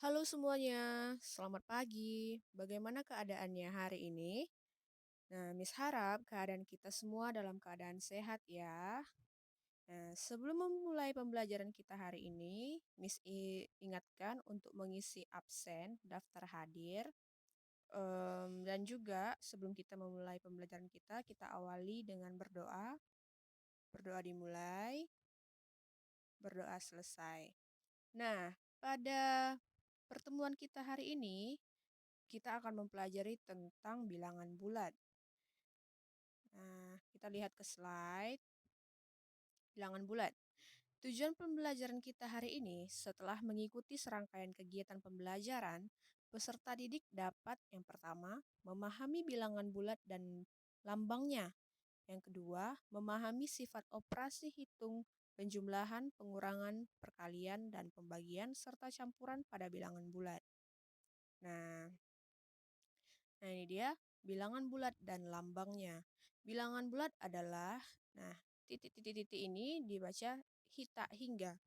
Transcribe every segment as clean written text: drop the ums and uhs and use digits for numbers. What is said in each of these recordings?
Halo semuanya, selamat pagi. Bagaimana keadaannya hari ini? Nah, Miss harap keadaan kita semua dalam keadaan sehat ya. Nah, sebelum memulai pembelajaran kita hari ini, Miss ingatkan untuk mengisi absen, daftar hadir, dan juga sebelum kita memulai pembelajaran kita awali dengan berdoa. Berdoa dimulai, berdoa selesai. Nah, pada pertemuan kita hari ini, kita akan mempelajari tentang bilangan bulat. Nah, kita lihat ke slide bilangan bulat. Tujuan pembelajaran kita hari ini, setelah mengikuti serangkaian kegiatan pembelajaran, peserta didik dapat yang pertama, memahami bilangan bulat dan lambangnya. Yang kedua, memahami sifat operasi hitung, penjumlahan, pengurangan, perkalian, dan pembagian, serta campuran pada bilangan bulat. Nah, ini dia bilangan bulat dan lambangnya. Bilangan bulat adalah, titik-titik-titik ini dibaca tak hingga,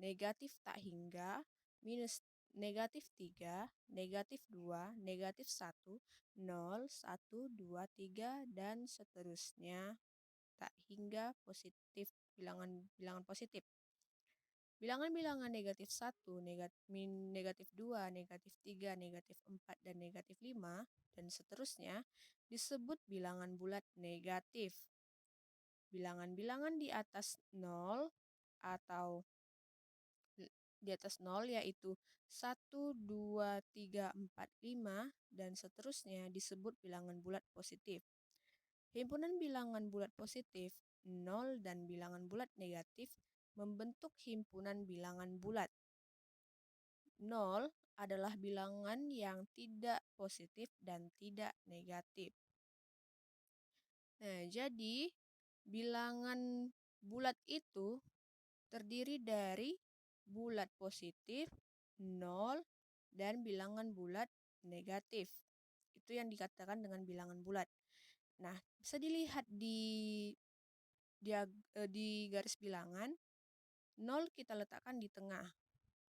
negatif tak hingga, minus negatif 3, negatif 2, negatif 1, 0, 1, 2, 3, dan seterusnya. Tak hingga positif, bilangan positif. Bilangan-bilangan negatif 1, negatif 2, negatif 3, negatif 4, dan negatif 5, dan seterusnya disebut bilangan bulat negatif. Bilangan-bilangan di atas 0 atau di atas 0 yaitu 1, 2, 3, 4, 5, dan seterusnya disebut bilangan bulat positif. Himpunan bilangan bulat positif, 0 dan bilangan bulat negatif membentuk himpunan bilangan bulat. 0 adalah bilangan yang tidak positif dan tidak negatif. Nah, jadi bilangan bulat itu terdiri dari bulat positif, 0, dan bilangan bulat negatif. Itu yang dikatakan dengan bilangan bulat. Nah, bisa dilihat di garis bilangan, 0 kita letakkan di tengah.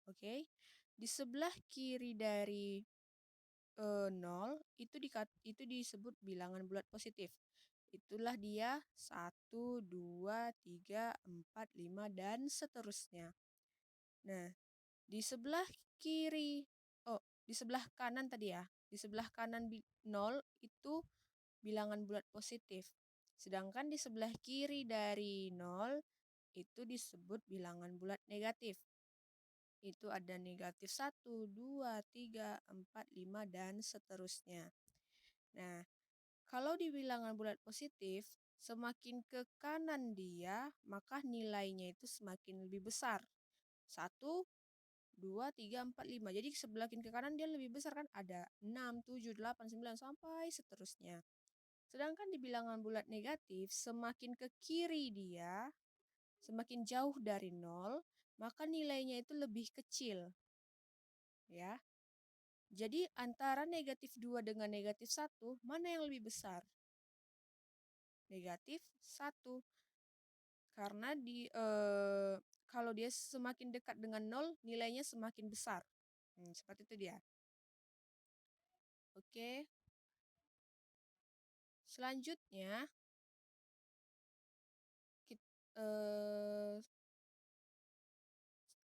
Oke. Di sebelah kiri dari 0 itu disebut bilangan bulat positif. Itulah dia 1, 2, 3, 4, 5, dan seterusnya. Nah, di sebelah kiri, di sebelah kanan tadi ya. Di sebelah kanan 0 itu bilangan bulat positif. Sedangkan di sebelah kiri dari 0 itu disebut bilangan bulat negatif. Itu ada negatif 1, 2, 3, 4, 5, dan seterusnya. Nah, kalau di bilangan bulat positif, semakin ke kanan dia, maka nilainya itu semakin lebih besar. 1, 2, 3, 4, 5. Jadi semakin ke kanan dia lebih besar kan? Ada 6, 7, 8, 9, sampai seterusnya. Sedangkan di bilangan bulat negatif, semakin ke kiri dia, semakin jauh dari 0, maka nilainya itu lebih kecil. Ya. Jadi antara negatif 2 dengan negatif 1, mana yang lebih besar? Negatif 1. Karena kalau dia semakin dekat dengan 0, nilainya semakin besar. Seperti itu dia. Oke. Selanjutnya,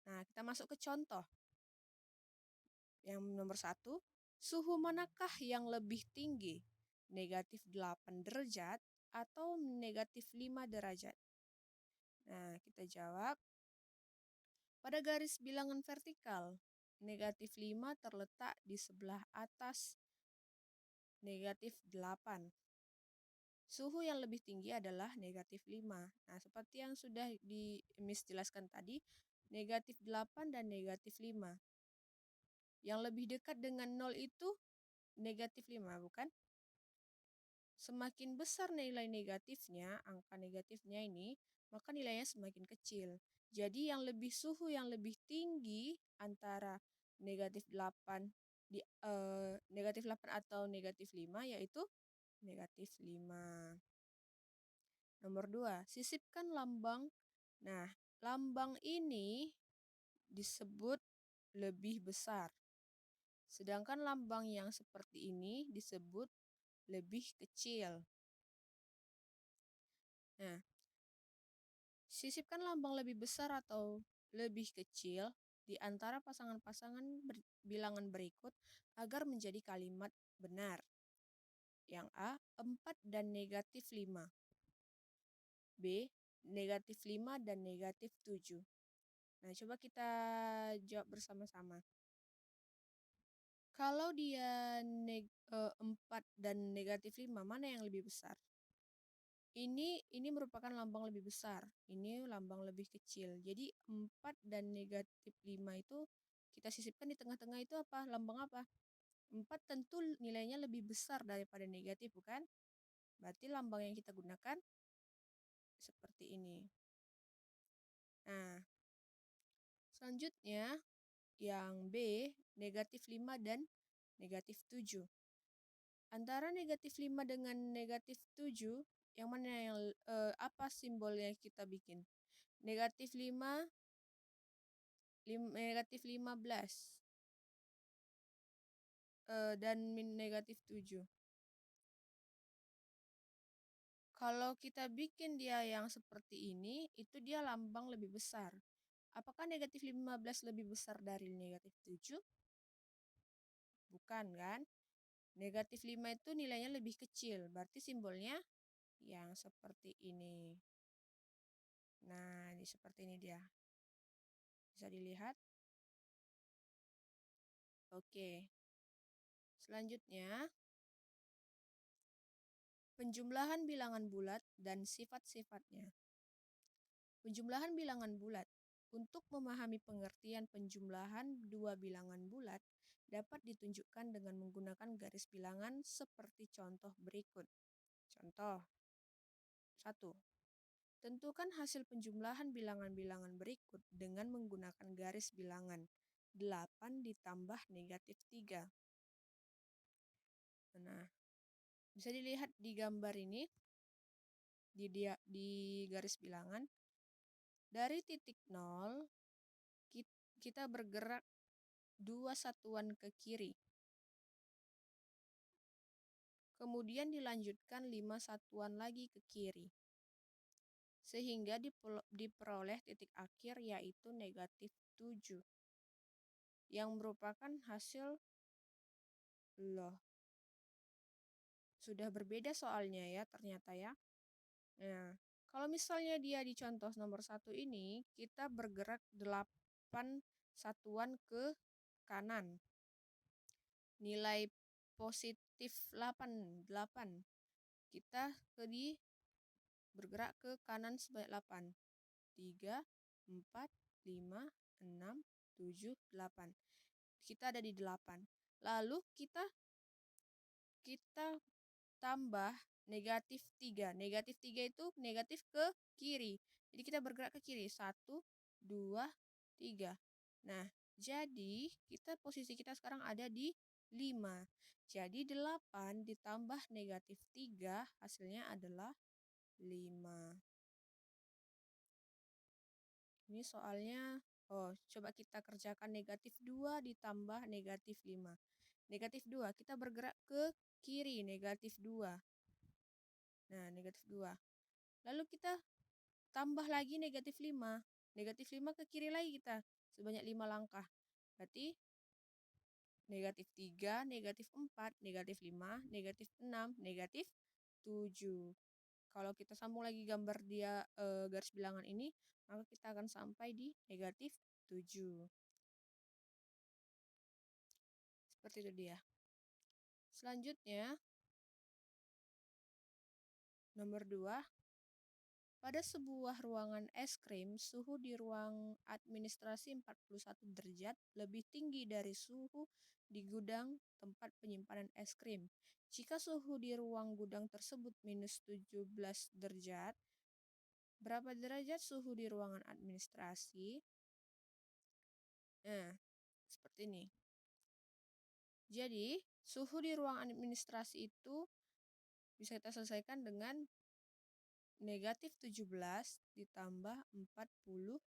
kita masuk ke contoh. Yang nomor 1, suhu manakah yang lebih tinggi? Negatif 8 derajat atau negatif 5 derajat? Nah, kita jawab. Pada garis bilangan vertikal, negatif 5 terletak di sebelah atas negatif 8. Suhu yang lebih tinggi adalah negatif 5. Nah, seperti yang sudah Miss jelaskan tadi, negatif 8 dan negatif 5. Yang lebih dekat dengan 0 itu negatif 5, bukan? Semakin besar nilai negatifnya, angka negatifnya ini, maka nilainya semakin kecil. Jadi suhu yang lebih tinggi antara negatif 8 negatif 8 atau negatif 5 yaitu negatif 5. Nomor 2, sisipkan lambang. Nah, lambang ini disebut lebih besar. Sedangkan lambang yang seperti ini disebut lebih kecil. Nah, sisipkan lambang lebih besar atau lebih kecil di antara pasangan-pasangan bilangan berikut agar menjadi kalimat benar. Yang A, 4 dan negatif 5. B, negatif 5 dan negatif 7. Nah, coba kita jawab bersama-sama. Kalau dia 4 dan negatif 5, mana yang lebih besar? Ini merupakan lambang lebih besar. Ini lambang lebih kecil. Jadi 4 dan negatif 5 itu kita sisipkan di tengah-tengah itu apa? Lambang apa? 4 tentu nilainya lebih besar daripada negatif, bukan? Berarti lambang yang kita gunakan seperti ini. Nah, selanjutnya yang B, negatif 5 dan negatif 7. Antara negatif 5 dengan negatif 7, yang mana yang apa simbol yang kita bikin? Negatif 5, negatif 15 dan negatif 7. Kalau kita bikin dia yang seperti ini, itu dia lambang lebih besar. Apakah negatif 15 lebih besar dari negatif 7? Bukan kan? Negatif 5 itu nilainya lebih kecil, berarti simbolnya yang seperti ini. Nah, ini seperti ini dia. Bisa dilihat? Oke. Selanjutnya, penjumlahan bilangan bulat dan sifat-sifatnya. Penjumlahan bilangan bulat. Untuk memahami pengertian penjumlahan dua bilangan bulat dapat ditunjukkan dengan menggunakan garis bilangan seperti contoh berikut. Contoh 1. Tentukan hasil penjumlahan bilangan-bilangan berikut dengan menggunakan garis bilangan 8 ditambah negatif 3. Nah, bisa dilihat di gambar ini, di garis bilangan. Dari titik 0, kita bergerak 2 satuan ke kiri. Kemudian dilanjutkan 5 satuan lagi ke kiri. Sehingga diperoleh titik akhir yaitu negatif 7. Yang merupakan hasil loh. Sudah berbeda soalnya ya ternyata ya. Nah, kalau misalnya dia di contoh nomor 1 ini, kita bergerak 8 satuan ke kanan. Nilai positif 8. Kita bergerak ke kanan sebanyak 8. 3, 4, 5, 6, 7, 8. Kita ada di 8. Lalu kita tambah negatif 3. Negatif 3 itu negatif ke kiri. Jadi kita bergerak ke kiri. 1, 2, 3. Nah, jadi posisi kita sekarang ada di 5. Jadi 8 ditambah negatif 3 hasilnya adalah 5. Ini soalnya, coba kita kerjakan negatif 2 ditambah negatif 5. Negatif 2, kita bergerak ke kiri, negatif 2. Nah, negatif 2. Lalu kita tambah lagi negatif 5. Negatif 5 ke kiri lagi kita, sebanyak 5 langkah. Berarti negatif 3, negatif 4, negatif 5, negatif 6, negatif 7. Kalau kita sambung lagi gambar dia garis bilangan ini, maka kita akan sampai di negatif 7. Seperti itu dia. Selanjutnya, nomor 2. Pada sebuah ruangan es krim, suhu di ruang administrasi 41 derajat lebih tinggi dari suhu di gudang tempat penyimpanan es krim. Jika suhu di ruang gudang tersebut minus 17 derajat, berapa derajat suhu di ruangan administrasi? Nah, seperti ini. Jadi, suhu di ruang administrasi itu bisa kita selesaikan dengan negatif 17 ditambah 41.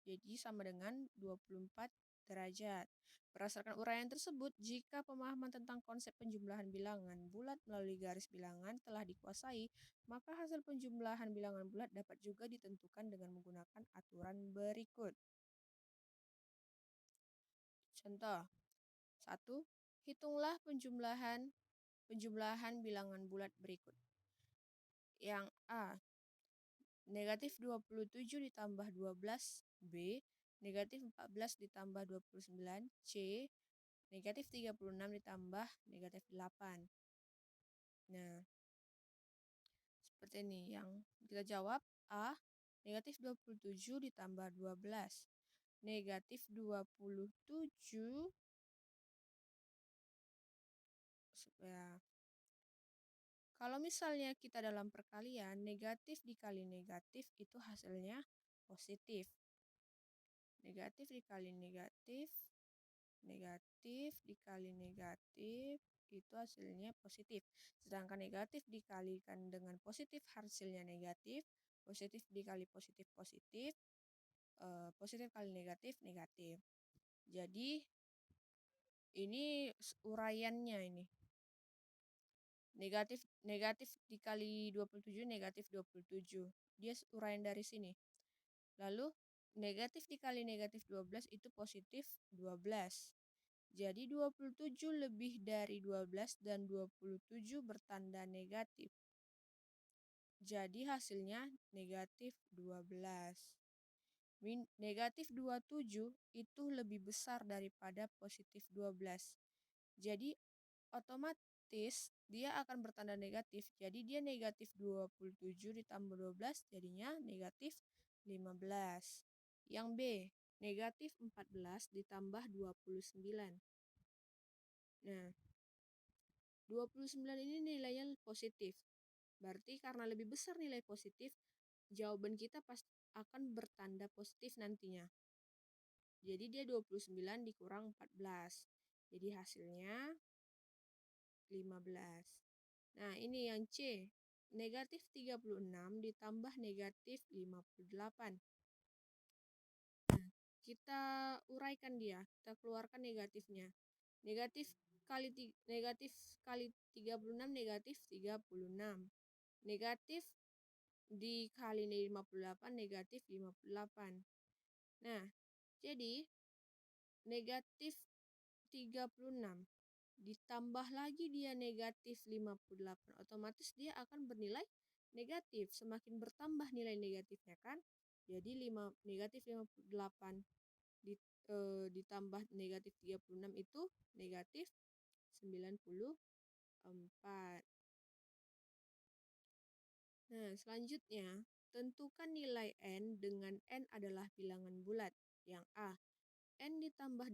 Jadi sama dengan 24 derajat. Berdasarkan uraian tersebut, jika pemahaman tentang konsep penjumlahan bilangan bulat melalui garis bilangan telah dikuasai, maka hasil penjumlahan bilangan bulat dapat juga ditentukan dengan menggunakan aturan berikut. Contoh, 1. Hitunglah penjumlahan bilangan bulat berikut. Yang A, negatif 27 ditambah 12, B, negatif 14 ditambah 29, C, negatif 36 ditambah negatif 8. Nah, seperti ini yang kita jawab. A, negatif 27 ditambah 12. Negatif 27 supaya kalau misalnya kita dalam perkalian, negatif dikali negatif itu hasilnya positif. Negatif dikali negatif, negatif dikali negatif, itu hasilnya positif. Sedangkan negatif dikalikan dengan positif hasilnya negatif, positif dikali positif positif, positif kali negatif negatif. Jadi ini uraiannya ini. Negatif dikali 27 negatif 27. Dia uraian dari sini. Lalu negatif dikali negatif 12 itu positif 12. Jadi 27 lebih dari 12 dan 27 bertanda negatif. Jadi hasilnya negatif 12. Negatif 27 itu lebih besar daripada positif 12. Jadi otomatis dia akan bertanda negatif. Jadi dia negatif 27 ditambah 12 jadinya negatif 15. Yang B, negatif 14 ditambah 29. Nah, 29 ini nilainya positif. Berarti karena lebih besar nilai positif, jawaban kita pasti akan bertanda positif nantinya. Jadi dia 29 dikurang 14. Jadi hasilnya 15. Nah, ini yang C. Negatif 36 ditambah negatif 58. Nah, kita uraikan dia. Kita keluarkan negatifnya. Negatif kali 36 negatif 36. Negatif dikali 58 negatif 58. Nah, jadi negatif 36 ditambah lagi dia negatif 58, otomatis dia akan bernilai negatif. Semakin bertambah nilai negatifnya kan, jadi negatif 58 ditambah negatif 36 itu negatif 94. Nah, selanjutnya tentukan nilai n dengan n adalah bilangan bulat. Yang A, n ditambah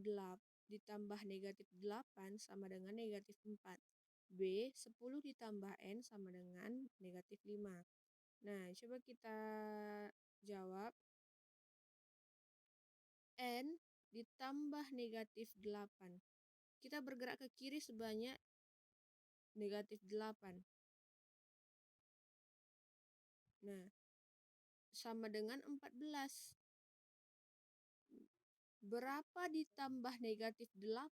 negatif 8 sama dengan negatif 4. B, 10 ditambah n sama dengan negatif 5. Nah, coba kita jawab. N ditambah negatif 8. Kita bergerak ke kiri sebanyak negatif 8. Nah, sama dengan 14. Berapa ditambah negatif 8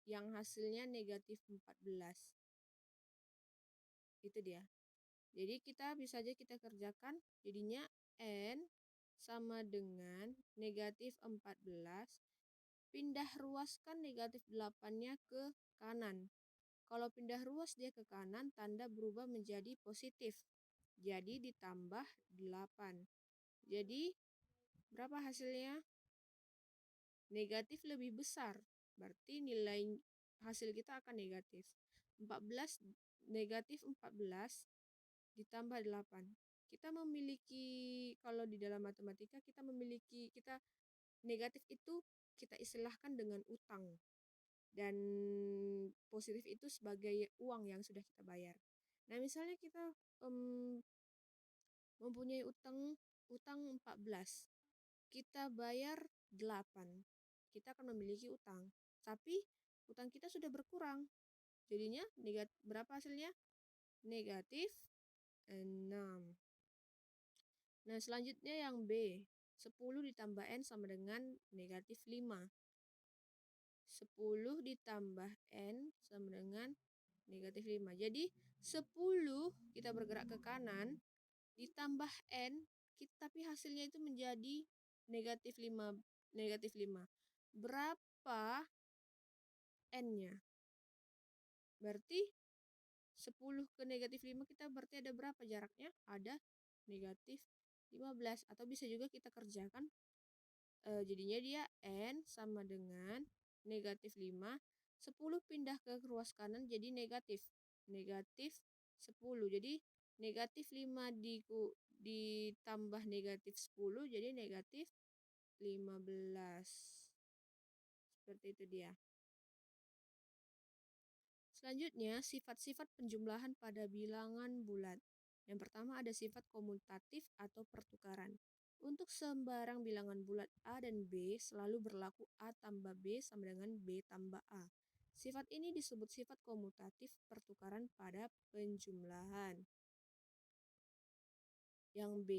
yang hasilnya negatif 14? Itu dia. Jadi kita bisa aja kita kerjakan. Jadinya N sama dengan negatif 14. Pindah ruaskan negatif 8-nya ke kanan. Kalau pindah ruas dia ke kanan, tanda berubah menjadi positif. Jadi ditambah 8. Jadi berapa hasilnya? Negatif lebih besar. Berarti nilai hasil kita akan negatif. 14 negatif 14 ditambah 8. Kita memiliki, kalau di dalam matematika kita negatif itu kita istilahkan dengan utang. Dan positif itu sebagai uang yang sudah kita bayar. Nah, misalnya kita mempunyai utang 14. Kita bayar 8. Kita akan memiliki utang. Tapi utang kita sudah berkurang. Jadinya berapa hasilnya? Negatif 6. Nah, selanjutnya yang B. 10 ditambah N sama dengan negatif 5. 10 ditambah N sama dengan negatif 5. Jadi 10 kita bergerak ke kanan ditambah N, tapi hasilnya itu menjadi negatif 5. Negatif 5. Berapa N-nya? Berarti 10 ke negatif 5 kita berarti ada berapa jaraknya? Ada negatif 15. Atau bisa juga kita kerjakan, jadinya dia N sama dengan negatif 5. 10 pindah ke ruas kanan jadi negatif. Negatif 10. Jadi negatif 5 ditambah negatif 10 jadi negatif 15. Seperti itu dia. Selanjutnya, sifat-sifat penjumlahan pada bilangan bulat. Yang pertama ada sifat komutatif atau pertukaran. Untuk sembarang bilangan bulat A dan B selalu berlaku A tambah B sama dengan B tambah A. Sifat ini disebut sifat komutatif pertukaran pada penjumlahan. Yang B,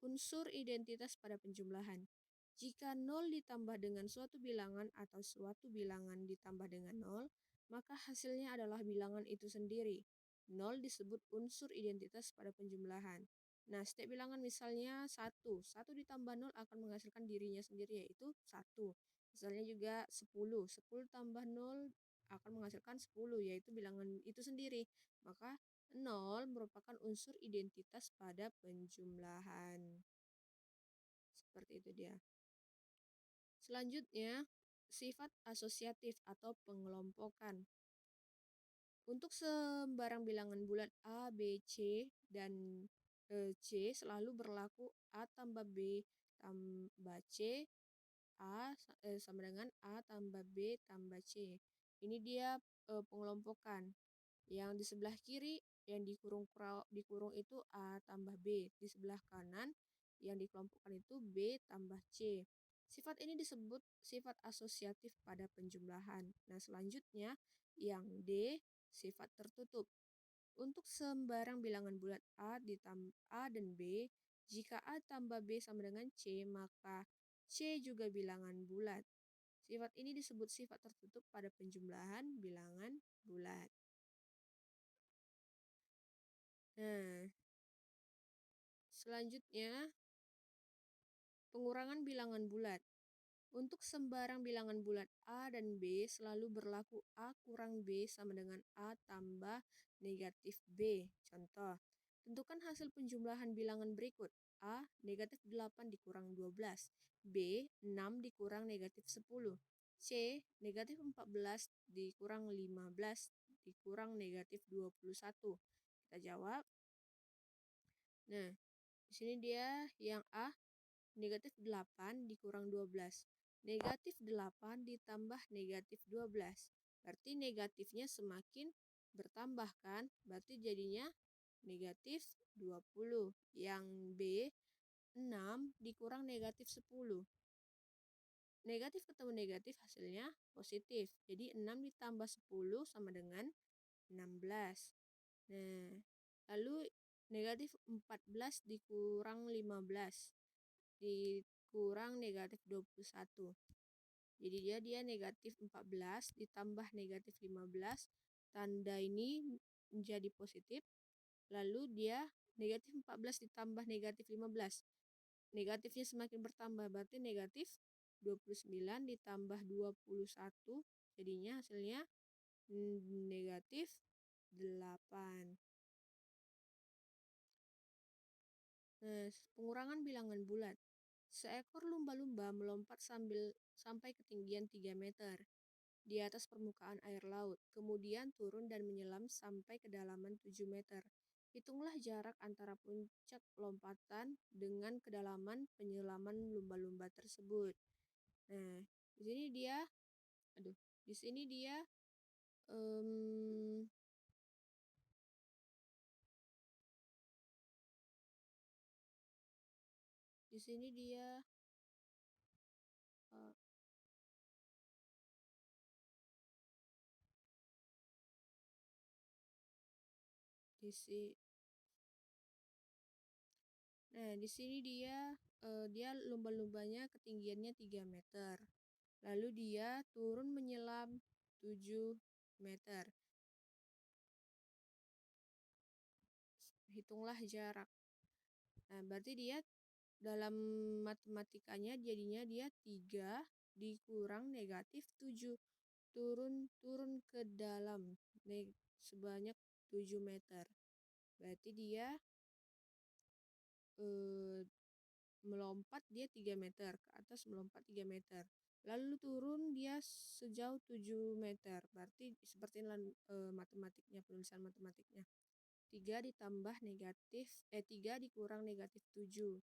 unsur identitas pada penjumlahan. Jika 0 ditambah dengan suatu bilangan atau suatu bilangan ditambah dengan 0, maka hasilnya adalah bilangan itu sendiri. 0 disebut unsur identitas pada penjumlahan. Nah, setiap bilangan misalnya 1. 1 ditambah 0 akan menghasilkan dirinya sendiri, yaitu 1. Misalnya juga 10. 10 tambah 0 akan menghasilkan 10, yaitu bilangan itu sendiri. Maka 0 merupakan unsur identitas pada penjumlahan. Seperti itu dia. Selanjutnya, sifat asosiatif atau pengelompokan. Untuk sembarang bilangan bulat A, B, C, dan C selalu berlaku A tambah B tambah C, sama dengan A tambah B tambah C. Ini dia pengelompokan. Yang di sebelah kiri yang dikurung itu A tambah B. Di sebelah kanan yang dikelompokkan itu B tambah C. Sifat ini disebut sifat asosiatif pada penjumlahan. Nah, selanjutnya yang D, sifat tertutup. Untuk sembarang bilangan bulat A dan B, jika A tambah B sama dengan C, maka C juga bilangan bulat. Sifat ini disebut sifat tertutup pada penjumlahan bilangan bulat. Nah, selanjutnya pengurangan bilangan bulat. Untuk sembarang bilangan bulat A dan B selalu berlaku A kurang B sama dengan A tambah negatif B. Contoh, tentukan hasil penjumlahan bilangan berikut. A, negatif 8 dikurang 12. B, 6 dikurang negatif 10. C, negatif 14 dikurang 15 dikurang negatif 21. Kita jawab. Nah, di sini dia yang A, negatif 8 dikurang 12. Negatif 8 ditambah negatif 12. Berarti negatifnya semakin bertambah kan? Berarti jadinya negatif 20. Yang B, 6 dikurang negatif 10. Negatif ketemu negatif hasilnya positif. Jadi 6 ditambah 10 sama dengan 16. Nah, lalu negatif 14 dikurang 15 dikurang negatif 21. Jadi dia negatif 14 ditambah negatif 15. Tanda ini menjadi positif. Lalu dia negatif 14 ditambah negatif 15. Negatifnya semakin bertambah, berarti negatif 29 ditambah 21. Jadinya hasilnya negatif 8. Nah, pengurangan bilangan bulat. Seekor lumba-lumba melompat sampai ketinggian 3 meter di atas permukaan air laut, kemudian turun dan menyelam sampai kedalaman 7 meter. Hitunglah jarak antara puncak lompatan dengan kedalaman penyelaman lumba-lumba tersebut. Nah, di sini dia, aduh, di sini dia, um, di sini dia, uh, di si, nah di sini dia, dia lumba-lumbanya ketinggiannya 3 meter. Lalu dia turun menyelam 7 meter. Hitunglah jarak. Nah, berarti dia dalam matematikanya jadinya dia 3 dikurang negatif 7. Turun ke dalam sebanyak 7 meter. Berarti dia eh, melompat dia 3 meter. Ke atas melompat 3 meter. Lalu turun dia sejauh 7 meter. Berarti seperti matematiknya, penulisan matematiknya. 3 ditambah negatif, 3 dikurang negatif 7.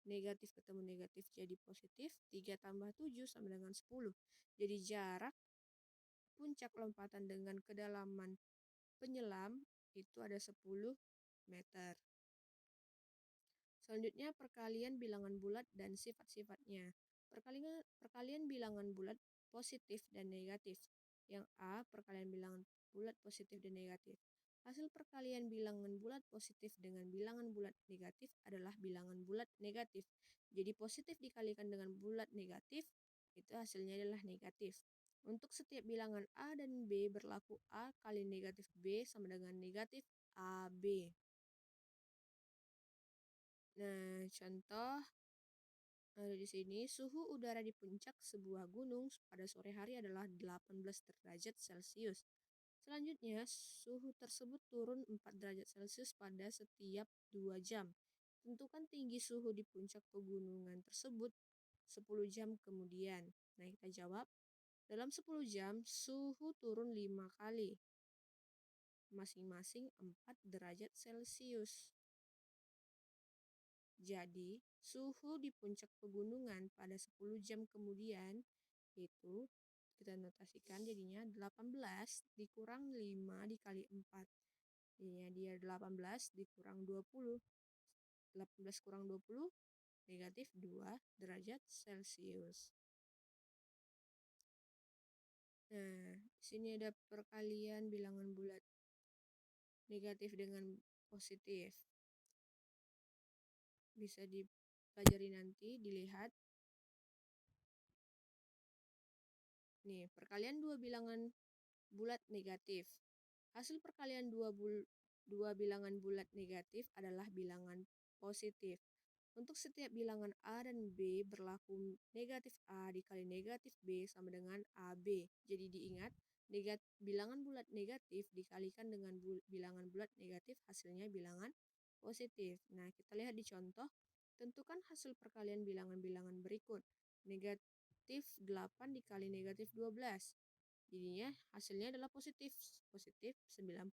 Negatif ketemu negatif jadi positif. 3 tambah 7 sama dengan 10. Jadi jarak puncak lompatan dengan kedalaman penyelam itu ada 10 meter. Selanjutnya perkalian bilangan bulat dan sifat-sifatnya. Perkalian bilangan bulat positif dan negatif. Yang A, perkalian bilangan bulat positif dan negatif. Hasil perkalian bilangan bulat positif dengan bilangan bulat negatif adalah bilangan bulat negatif. Jadi positif dikalikan dengan bulat negatif, itu hasilnya adalah negatif. Untuk setiap bilangan A dan B berlaku A kali negatif B sama dengan negatif AB. Nah, contoh ada di sini, suhu udara di puncak sebuah gunung pada sore hari adalah 18 derajat Celcius. Selanjutnya, suhu tersebut turun 4 derajat Celcius pada setiap 2 jam. Tentukan tinggi suhu di puncak pegunungan tersebut 10 jam kemudian. Nah, kita jawab, dalam 10 jam suhu turun 5 kali, masing-masing 4 derajat Celcius. Jadi, suhu di puncak pegunungan pada 10 jam kemudian itu kita notasikan jadinya 18 dikurang 5 dikali 4. Jadinya dia 18 dikurang 20. 18 kurang 20 negatif 2 derajat Celcius. Nah, sini ada perkalian bilangan bulat negatif dengan positif. Bisa dipelajari nanti, dilihat. Nih, perkalian dua bilangan bulat negatif. Hasil perkalian dua bilangan bulat negatif adalah bilangan positif. Untuk setiap bilangan A dan B berlaku negatif A dikali negatif B sama dengan AB. Jadi diingat, bilangan bulat negatif dikalikan dengan bilangan bulat negatif hasilnya bilangan positif. Nah, kita lihat di contoh. Tentukan hasil perkalian bilangan-bilangan berikut. Negatif 8 dikali negatif 12. Jadinya hasilnya adalah positif 96.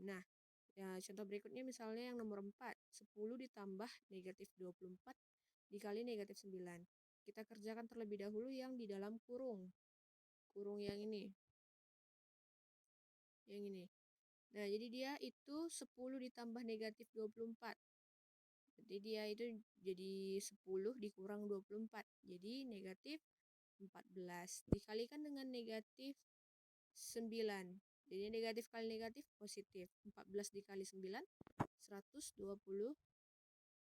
Nah, ya, contoh berikutnya misalnya yang nomor 4, 10 ditambah negatif 24 dikali negatif 9. Kita kerjakan terlebih dahulu yang di dalam kurung. Kurung yang ini. Yang ini. Nah, jadi dia itu 10 ditambah negatif 24. Jadi dia itu jadi 10 dikurang 24. Jadi negatif 14. Dikalikan dengan negatif 9. Jadi negatif kali negatif positif. 14 dikali 9, 126.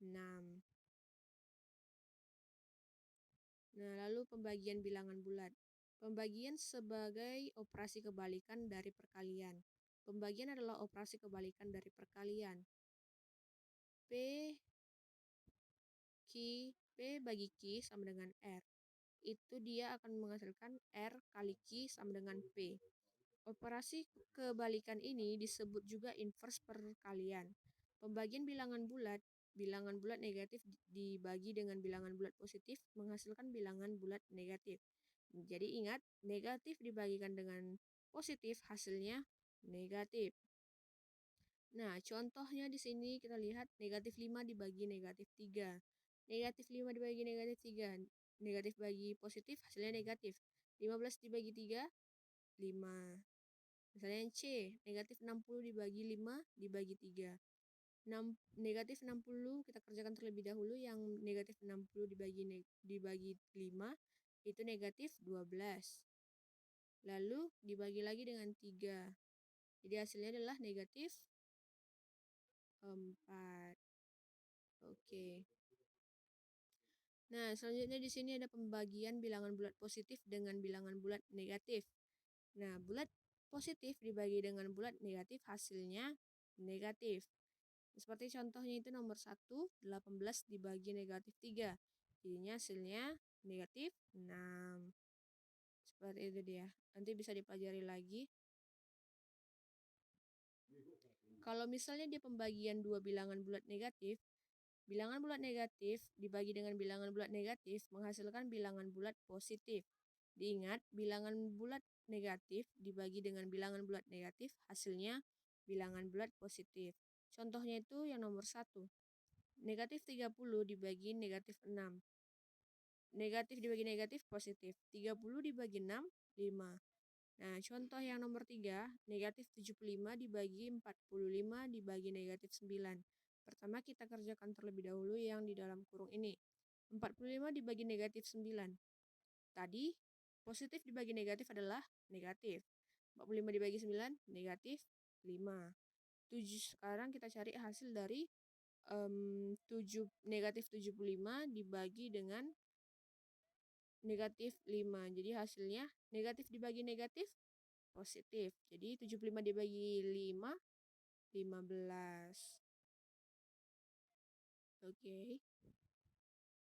Nah, lalu pembagian bilangan bulat. Pembagian sebagai operasi kebalikan dari perkalian. Pembagian adalah operasi kebalikan dari perkalian. P bagi Q sama dengan R. Itu dia akan menghasilkan R kali Q sama dengan P. Operasi kebalikan ini disebut juga inverse perkalian. Pembagian bilangan bulat negatif dibagi dengan bilangan bulat positif menghasilkan bilangan bulat negatif. Jadi ingat, negatif dibagikan dengan positif hasilnya negatif. Nah, contohnya di sini kita lihat negatif 5 dibagi negatif 3. Negatif 5 dibagi negatif 3. Negatif bagi positif hasilnya negatif. 15 dibagi 3, 5. Misalnya yang C, negatif 60 dibagi 5 dibagi 3. Negatif 60 kita kerjakan terlebih dahulu, yang negatif 60 dibagi 5 itu negatif 12. Lalu dibagi lagi dengan 3. Jadi hasilnya adalah negatif 4. Oke. Nah, selanjutnya di sini ada pembagian bilangan bulat positif dengan bilangan bulat negatif. Nah, bulat positif dibagi dengan bulat negatif hasilnya negatif. Seperti contohnya itu nomor 1, 18 dibagi negatif 3. Jadinya hasilnya negatif 6. Seperti itu dia. Nanti bisa dipelajari lagi. Kalau misalnya dia pembagian dua bilangan bulat negatif, bilangan bulat negatif dibagi dengan bilangan bulat negatif menghasilkan bilangan bulat positif. Diingat, bilangan bulat negatif dibagi dengan bilangan bulat negatif hasilnya bilangan bulat positif. Contohnya itu yang nomor 1. Negatif 30 dibagi negatif 6. Negatif dibagi negatif positif. 30 dibagi 6, 5. Nah, contoh yang nomor 3, negatif 75 dibagi 45 dibagi negatif 9. Pertama kita kerjakan terlebih dahulu yang di dalam kurung ini. 45 dibagi negatif 9. Tadi positif dibagi negatif adalah negatif. 45 dibagi 9, negatif 5. 7, sekarang kita cari hasil dari 7, negatif 75 dibagi dengan negatif 5. Jadi hasilnya negatif dibagi negatif positif. Jadi 75 dibagi 5, 15. Oke.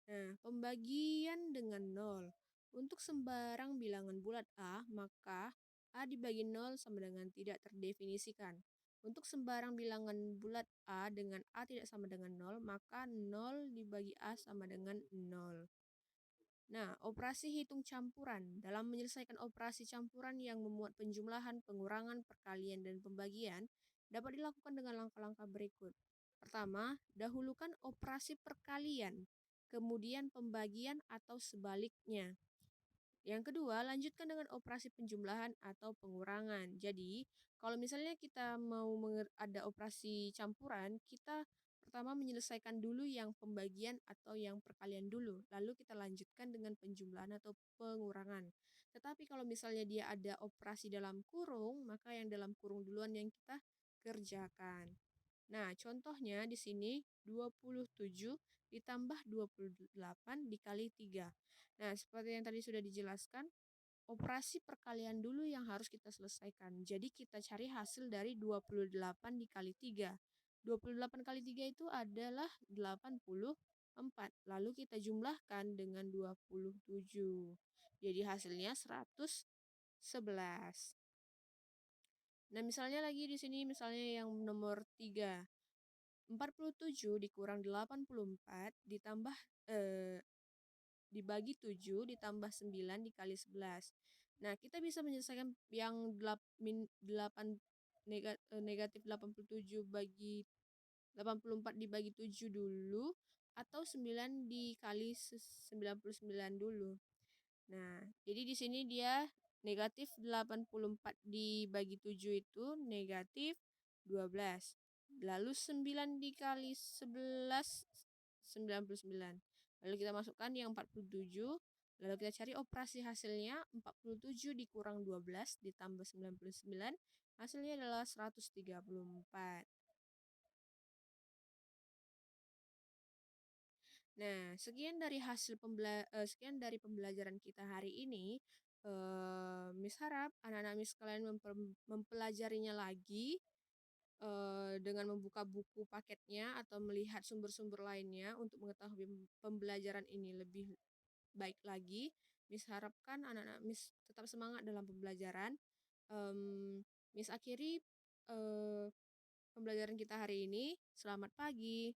Nah, pembagian dengan 0. Untuk sembarang bilangan bulat A, maka A dibagi 0 sama dengan tidak terdefinisikan. Untuk sembarang bilangan bulat A dengan A tidak sama dengan 0, maka 0 dibagi A sama dengan 0. Nah, operasi hitung campuran. Dalam menyelesaikan operasi campuran yang memuat penjumlahan, pengurangan, perkalian, dan pembagian, dapat dilakukan dengan langkah-langkah berikut. Pertama, dahulukan operasi perkalian, kemudian pembagian atau sebaliknya. Yang kedua, lanjutkan dengan operasi penjumlahan atau pengurangan. Jadi, kalau misalnya kita mau ada operasi campuran, kita pertama menyelesaikan dulu yang pembagian atau yang perkalian dulu, lalu kita lanjutkan dengan penjumlahan atau pengurangan. Tetapi kalau misalnya dia ada operasi dalam kurung, maka yang dalam kurung duluan yang kita kerjakan. Nah, contohnya di sini 27 ditambah 28 dikali 3. Nah, seperti yang tadi sudah dijelaskan, operasi perkalian dulu yang harus kita selesaikan. Jadi kita cari hasil dari 28 dikali 3. 28 kali 3 itu adalah 84. Lalu kita jumlahkan dengan 27. Jadi hasilnya 111. Nah, misalnya lagi di sini misalnya yang nomor 3. 47 dikurang 84 ditambah dibagi 7 ditambah 9 dikali 11. Nah, kita bisa menyelesaikan yang 8 negatif 87 bagi 84 dibagi 7 dulu atau 9 dikali 99 dulu. Nah, jadi di sini dia negatif 84 dibagi 7 itu negatif 12. Lalu 9 dikali 11, 99. Lalu kita masukkan yang 47. Lalu kita cari operasi hasilnya. 47 dikurang 12 ditambah 99. Hasilnya adalah 134. Nah, sekian dari pembelajaran kita hari ini. Miss harap anak-anak Miss kalian mempelajarinya lagi dengan membuka buku paketnya atau melihat sumber-sumber lainnya untuk mengetahui pembelajaran ini lebih baik lagi. Miss harapkan anak-anak Miss tetap semangat dalam pembelajaran. Miss akhiri pembelajaran kita hari ini. Selamat pagi.